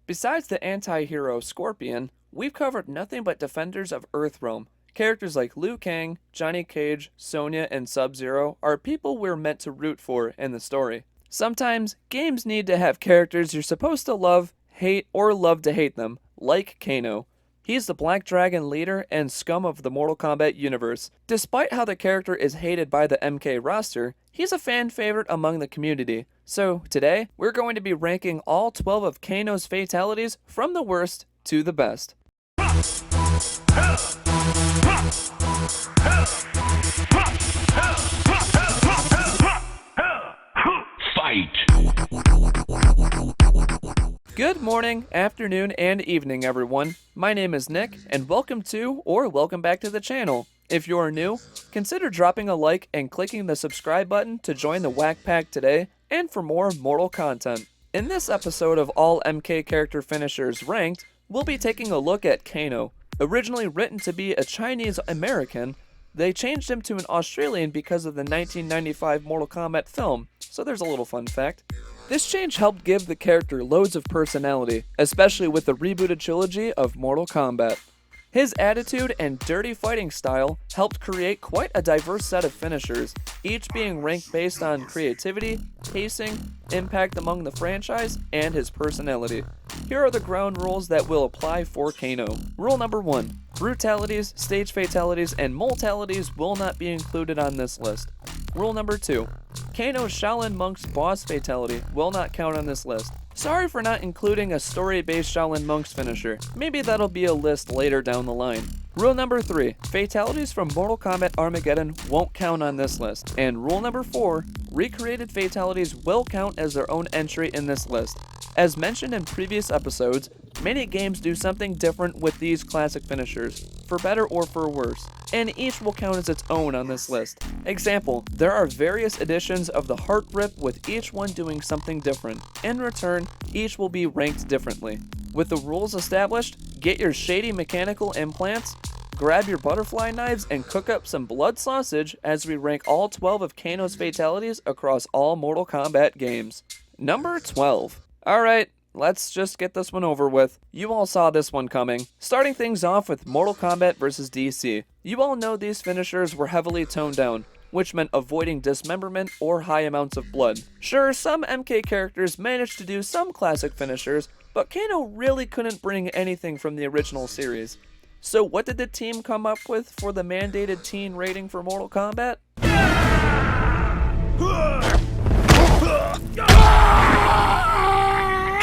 Besides the anti-hero Scorpion, we've covered nothing but defenders of Earthrealm. Characters like Liu Kang, Johnny Cage, Sonya, and Sub-Zero are people we're meant to root for in the story. Sometimes, games need to have characters you're supposed to love, hate, or love to hate them, like Kano. He's the Black Dragon leader and scum of the Mortal Kombat universe. Despite how the character is hated by the MK roster, he's a fan favorite among the community. So, today, we're going to be ranking all 12 of Kano's fatalities from the worst to the best. Fight! Good morning, afternoon, and evening, everyone. My name is Nick, and welcome to, or welcome back to the channel. If you're new, consider dropping a like and clicking the subscribe button to join the Whack Pack today, and for more Mortal content. In this episode of all MK character finishers ranked, we'll be taking a look at Kano. Originally written to be a Chinese American, they changed him to an Australian because of the 1995 Mortal Kombat film, so there's a little fun fact. This change helped give the character loads of personality, especially with the rebooted trilogy of Mortal Kombat. His attitude and dirty fighting style helped create quite a diverse set of finishers, each being ranked based on creativity, pacing, impact among the franchise, and his personality. Here are the ground rules that will apply for Kano. Rule number 1. Brutalities, stage fatalities, and mortalities will not be included on this list. Rule number 2. Kano's Shaolin Monk's boss fatality will not count on this list. Sorry for not including a story-based Shaolin Monk's finisher. Maybe that'll be a list later down the line. Rule number 3. Fatalities from Mortal Kombat Armageddon won't count on this list. And rule number 4. Recreated fatalities will count as their own entry in this list. As mentioned in previous episodes, many games do something different with these classic finishers, for better or for worse, and each will count as its own on this list. Example, there are various editions of the Heart Rip with each one doing something different. In return, each will be ranked differently. With the rules established, get your shady mechanical implants, grab your butterfly knives, and cook up some blood sausage as we rank all 12 of Kano's fatalities across all Mortal Kombat games. Number 12. Alright, let's just get this one over with. You all saw this one coming. Starting things off with Mortal Kombat vs. DC. You all know these finishers were heavily toned down, which meant avoiding dismemberment or high amounts of blood. Sure, some MK characters managed to do some classic finishers, but Kano really couldn't bring anything from the original series. So what did the team come up with for the mandated teen rating for Mortal Kombat?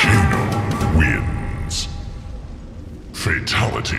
Kano wins. Fatality.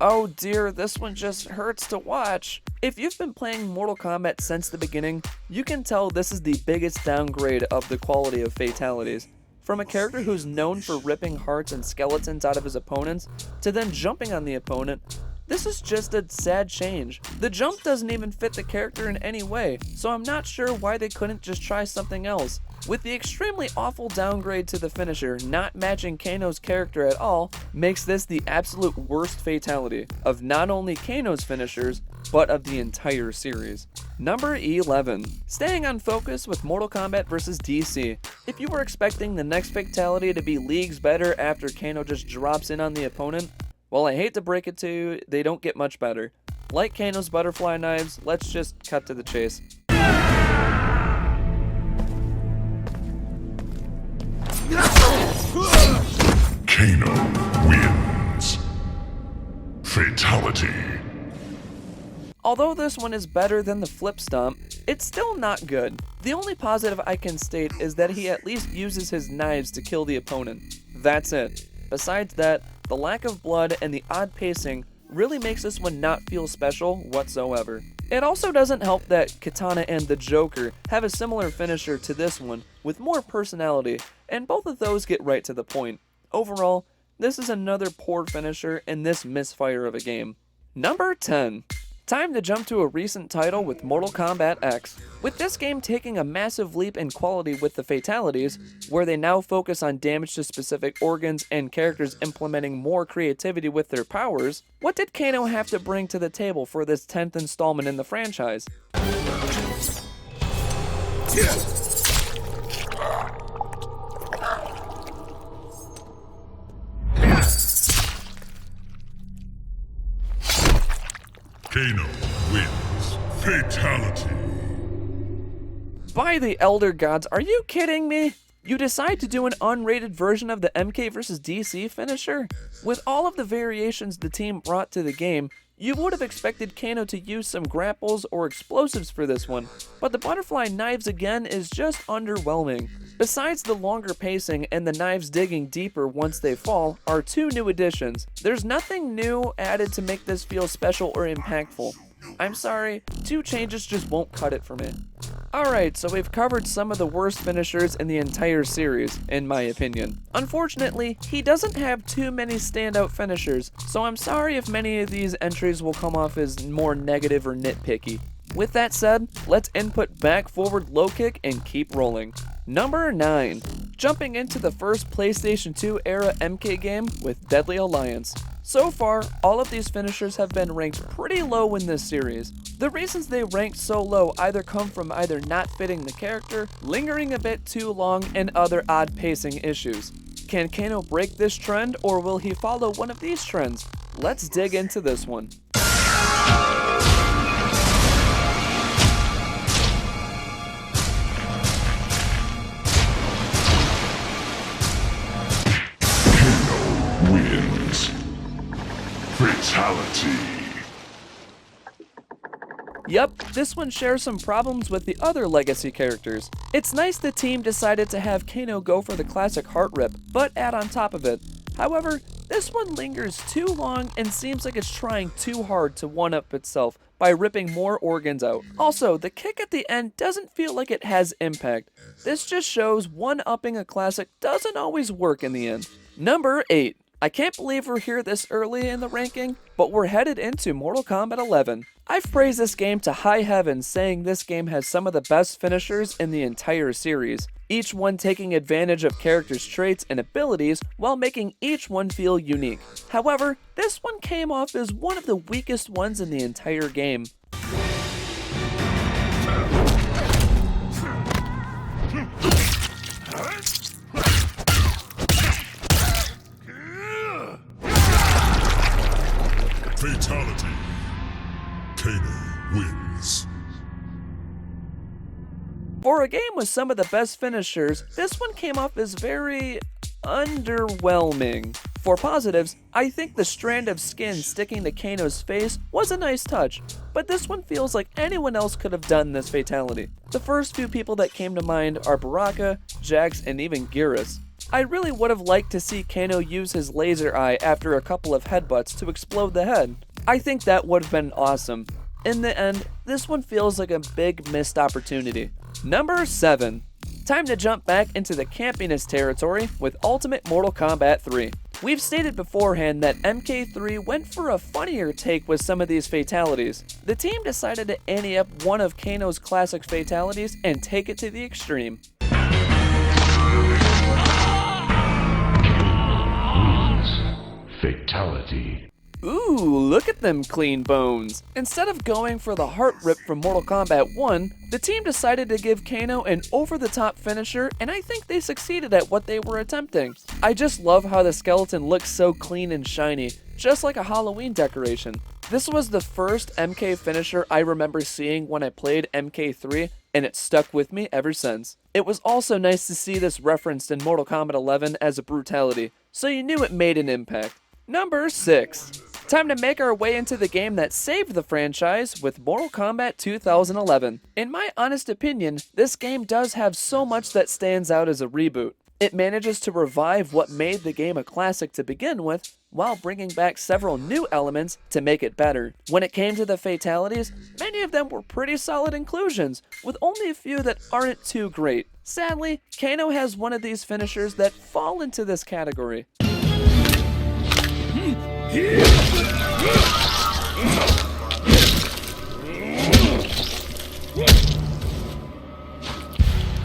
Oh dear, this one just hurts to watch. If you've been playing Mortal Kombat since the beginning, you can tell this is the biggest downgrade of the quality of fatalities. From a character who's known for ripping hearts and skeletons out of his opponents, to then jumping on the opponent, this is just a sad change. The jump doesn't even fit the character in any way, so I'm not sure why they couldn't just try something else. With the extremely awful downgrade to the finisher not matching Kano's character at all, makes this the absolute worst fatality of not only Kano's finishers, but of the entire series. Number 11. Staying on focus with Mortal Kombat vs. DC. If you were expecting the next fatality to be leagues better after Kano just drops in on the opponent, well, I hate to break it to you, they don't get much better. Like Kano's butterfly knives, let's just cut to the chase. Kano wins. Fatality. Although this one is better than the flip stomp, it's still not good. The only positive I can state is that he at least uses his knives to kill the opponent. That's it. Besides that, the lack of blood and the odd pacing really makes this one not feel special whatsoever. It also doesn't help that Kitana and the Joker have a similar finisher to this one with more personality, and both of those get right to the point. Overall, this is another poor finisher in this misfire of a game. Number 10. Time to jump to a recent title with Mortal Kombat X. With this game taking a massive leap in quality with the fatalities, where they now focus on damage to specific organs and characters implementing more creativity with their powers, what did Kano have to bring to the table for this 10th installment in the franchise? Kano wins. Fatality. By the Elder Gods, are you kidding me? You decide to do an unrated version of the MK vs DC finisher? With all of the variations the team brought to the game, you would have expected Kano to use some grapples or explosives for this one, but the butterfly knives again is just underwhelming. Besides the longer pacing and the knives digging deeper once they fall are two new additions. There's nothing new added to make this feel special or impactful. I'm sorry, two changes just won't cut it for me. Alright, so we've covered some of the worst finishers in the entire series, in my opinion. Unfortunately, he doesn't have too many standout finishers, so I'm sorry if many of these entries will come off as more negative or nitpicky. With that said, let's input back forward low kick and keep rolling. Number 9. Jumping into the first PlayStation 2 era MK game with Deadly Alliance. So far, all of these finishers have been ranked pretty low in this series. The reasons they ranked so low either come from either not fitting the character, lingering a bit too long, and other odd pacing issues. Can Kano break this trend, or will he follow one of these trends? Let's dig into this one. Wins. Fatality. Yep, this one shares some problems with the other legacy characters. It's nice the team decided to have Kano go for the classic heart rip, but add on top of it. However, this one lingers too long and seems like it's trying too hard to one-up itself by ripping more organs out. Also, the kick at the end doesn't feel like it has impact. This just shows one-upping a classic doesn't always work in the end. Number 8. I can't believe we're here this early in the ranking, but we're headed into Mortal Kombat 11. I've praised this game to high heavens, saying this game has some of the best finishers in the entire series, each one taking advantage of characters' traits and abilities while making each one feel unique. However, this one came off as one of the weakest ones in the entire game. Fatality. Kano wins. For a game with some of the best finishers, this one came off as very underwhelming. For positives, I think the strand of skin sticking to Kano's face was a nice touch, but this one feels like anyone else could have done this fatality. The first few people that came to mind are Baraka, Jax, and even Geras. I really would have liked to see Kano use his laser eye after a couple of headbutts to explode the head. I think that would have been awesome. In the end, this one feels like a big missed opportunity. Number 7. Time to jump back into the campiness territory with Ultimate Mortal Kombat 3. We've stated beforehand that MK3 went for a funnier take with some of these fatalities. The team decided to ante up one of Kano's classic fatalities and take it to the extreme. Fatality. Ooh, look at them clean bones. Instead of going for the heart rip from Mortal Kombat 1, the team decided to give Kano an over-the-top finisher, and I think they succeeded at what they were attempting. I just love how the skeleton looks so clean and shiny, just like a Halloween decoration. This was the first MK finisher I remember seeing when I played MK3, and it stuck with me ever since. It was also nice to see this referenced in Mortal Kombat 11 as a brutality, so you knew it made an impact. Number 6. Time to make our way into the game that saved the franchise with Mortal Kombat 2011. In my honest opinion, this game does have so much that stands out as a reboot. It manages to revive what made the game a classic to begin with, while bringing back several new elements to make it better. When it came to the fatalities, many of them were pretty solid inclusions, with only a few that aren't too great. Sadly, Kano has one of these finishers that fall into this category.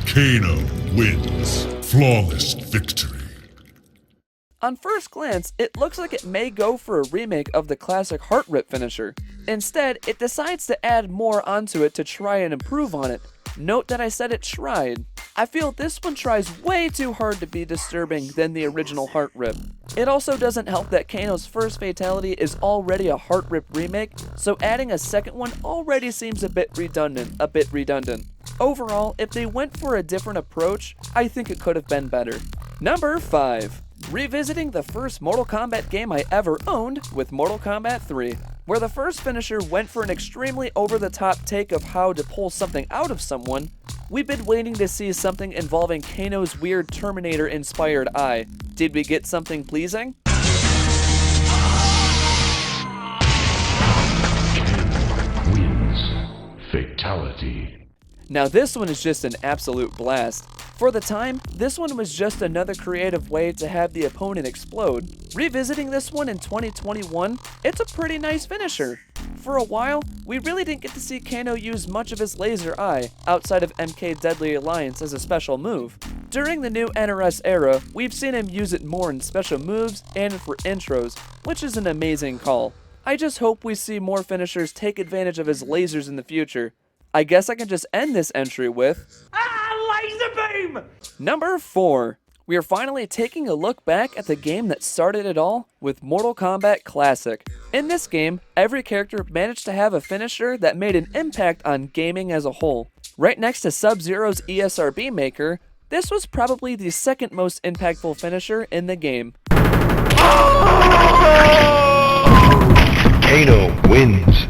Kano wins. Flawless victory. On first glance, it looks like it may go for a remake of the classic Heart Rip finisher. Instead, it decides to add more onto it to try and improve on it. Note that I said it tried. I feel this one tries way too hard to be disturbing than the original Heart Rip. It also doesn't help that Kano's first fatality is already a Heart Rip remake, so adding a second one already seems a bit redundant. Overall, if they went for a different approach, I think it could have been better. Number 5. Revisiting the first Mortal Kombat game I ever owned with Mortal Kombat 3. Where the first finisher went for an extremely over-the-top take of how to pull something out of someone, we've been waiting to see something involving Kano's weird Terminator-inspired eye. Did we get something pleasing? Wins. Fatality. Now this one is just an absolute blast. For the time, this one was just another creative way to have the opponent explode. Revisiting this one in 2021, it's a pretty nice finisher. For a while, we really didn't get to see Kano use much of his laser eye, outside of MK Deadly Alliance as a special move. During the new NRS era, we've seen him use it more in special moves and for intros, which is an amazing call. I just hope we see more finishers take advantage of his lasers in the future. I guess I can just end this entry with laser beam! Number 4. We are finally taking a look back at the game that started it all with Mortal Kombat Classic. In this game, every character managed to have a finisher that made an impact on gaming as a whole. Right next to Sub-Zero's ESRB maker, this was probably the second most impactful finisher in the game. Kano wins.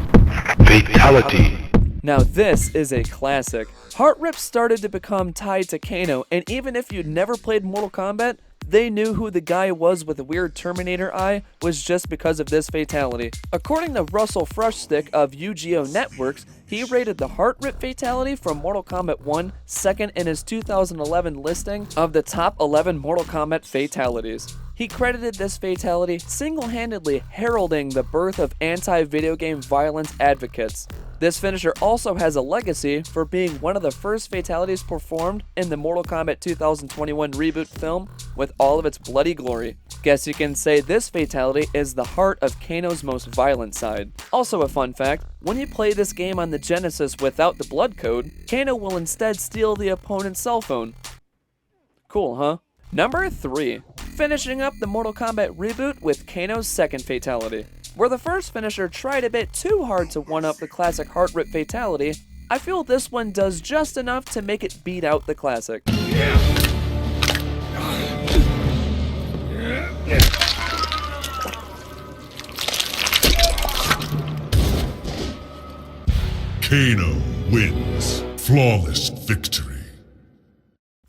Fatality. Now this is a classic. Heart Rip started to become tied to Kano, and even if you'd never played Mortal Kombat, they knew who the guy was with the weird Terminator eye was just because of this fatality. According to Russell Frushstick of UGO Networks, he rated the Heart Rip fatality from Mortal Kombat 1 second in his 2011 listing of the top 11 Mortal Kombat fatalities. He credited this fatality single-handedly heralding the birth of anti-video game violence advocates. This finisher also has a legacy for being one of the first fatalities performed in the Mortal Kombat 2021 reboot film with all of its bloody glory. Guess you can say this fatality is the heart of Kano's most violent side. Also a fun fact, when you play this game on the Genesis without the blood code, Kano will instead steal the opponent's cell phone. Cool, huh? Number 3. Finishing up the Mortal Kombat reboot with Kano's second fatality. Where the first finisher tried a bit too hard to one-up the classic Heart Rip fatality, I feel this one does just enough to make it beat out the classic. Kano wins. Flawless victory.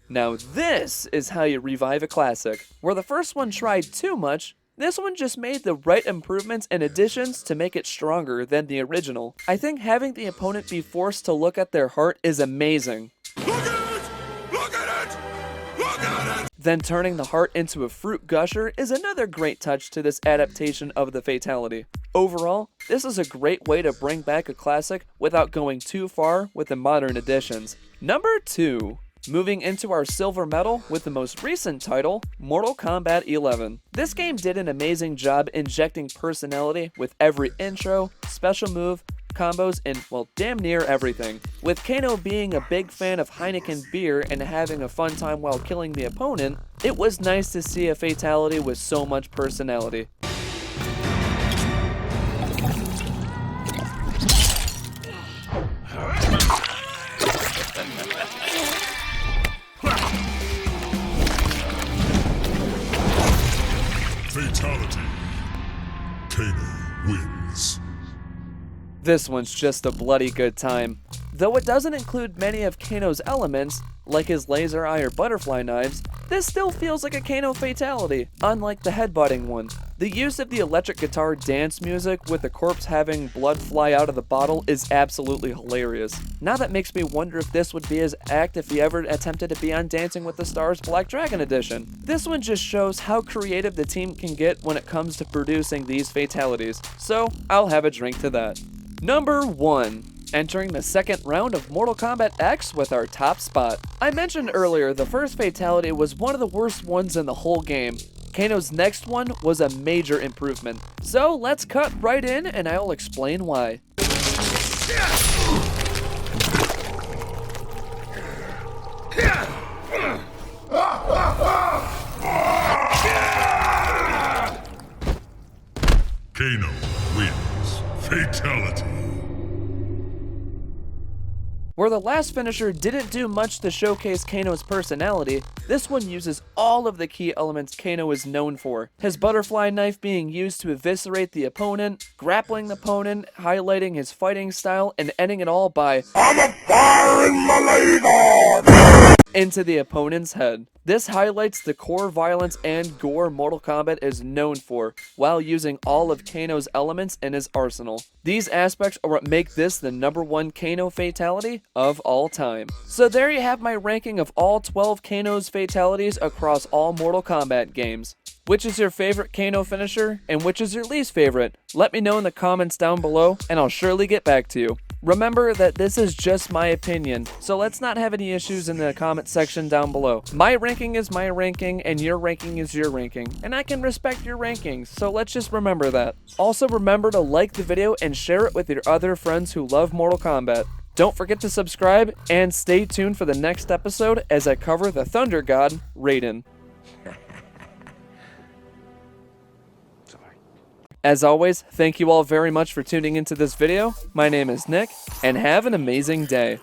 Now this is how you revive a classic. Where the first one tried too much, this one just made the right improvements and additions to make it stronger than the original. I think having the opponent be forced to look at their heart is amazing. Look at it! Look at it! Look at it! Then turning the heart into a fruit gusher is another great touch to this adaptation of the fatality. Overall, this is a great way to bring back a classic without going too far with the modern additions. Number 2. Moving into our silver medal with the most recent title, Mortal Kombat 11. This game did an amazing job injecting personality with every intro, special move, combos, and, well, damn near everything. With Kano being a big fan of Heineken beer and having a fun time while killing the opponent, it was nice to see a fatality with so much personality. Fatality. Kano wins. This one's just a bloody good time. Though it doesn't include many of Kano's elements, like his laser eye or butterfly knives, this still feels like a Kano fatality, unlike the headbutting one. The use of the electric guitar dance music with the corpse having blood fly out of the bottle is absolutely hilarious. Now that makes me wonder if this would be his act if he ever attempted to be on Dancing with the Stars Black Dragon Edition. This one just shows how creative the team can get when it comes to producing these fatalities, so I'll have a drink to that. Number 1. Entering the second round of Mortal Kombat X with our top spot. I mentioned earlier the first fatality was one of the worst ones in the whole game. Kano's next one was a major improvement. So let's cut right in and I'll explain why. Kano wins. Fatality. Where the last finisher didn't do much to showcase Kano's personality, this one uses all of the key elements Kano is known for. His butterfly knife being used to eviscerate the opponent, grappling the opponent, highlighting his fighting style, and ending it all by "I'm firing my leg on!" into the opponent's head. This highlights the core violence and gore Mortal Kombat is known for, while using all of Kano's elements in his arsenal. These aspects are what make this the #1 Kano fatality of all time. So there you have my ranking of all 12 Kano's fatalities across all Mortal Kombat games. Which is your favorite Kano finisher, and which is your least favorite? Let me know in the comments down below, and I'll surely get back to you. Remember that this is just my opinion, so let's not have any issues in the comment section down below. My ranking is my ranking, and your ranking is your ranking, and I can respect your rankings, so let's just remember that. Also remember to like the video and share it with your other friends who love Mortal Kombat. Don't forget to subscribe, and stay tuned for the next episode as I cover the Thunder God, Raiden. As always, thank you all very much for tuning into this video. My name is Nick, and have an amazing day.